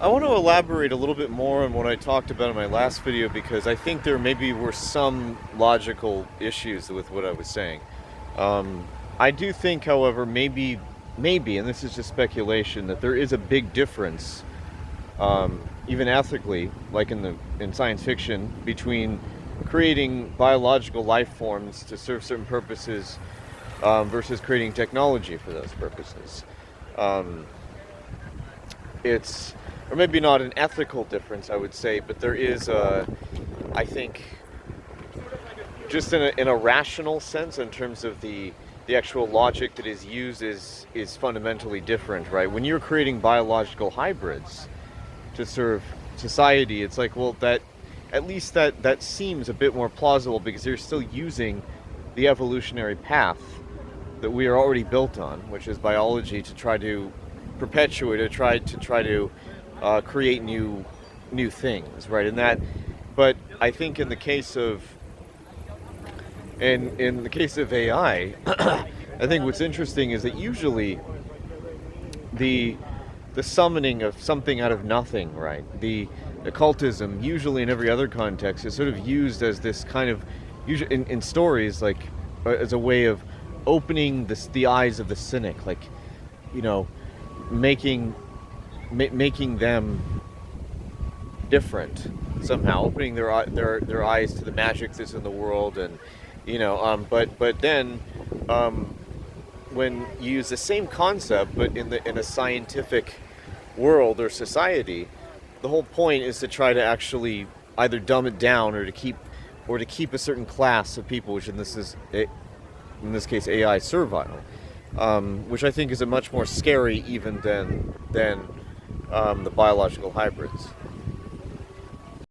I want to elaborate a little bit more on what I talked about in my last video because I think there maybe were some logical issues with what I was saying. Um, I do think, however, maybe, and this is just speculation, that there is a big difference, even ethically, like in science fiction, between creating biological life forms to serve certain purposes versus creating technology for those purposes. Um, it's or maybe not an ethical difference, I would say, but there is I think, just in a rational sense, in terms of the actual logic that is used is fundamentally different, right? When you're creating biological hybrids to serve society, it's like, well, that at least that seems a bit more plausible because you're still using the evolutionary path that we are already built on, which is biology, to try to perpetuate or try to create new things, right? And that, but I think in the case of AI, I think what's interesting is that usually the the summoning of something out of nothing, right? The occultism, usually in every other context, is sort of used as this kind of, usually in stories, like as a way of opening the eyes of the cynic, like, you know, making making them different somehow, opening their eyes to the magic that's in the world, and but then um, when you use the same concept but in a scientific world or society, the whole point is to try to actually either dumb it down or to keep a certain class of people, which in this case AI, servile, which I think is a much more scary even than the biological hybrids.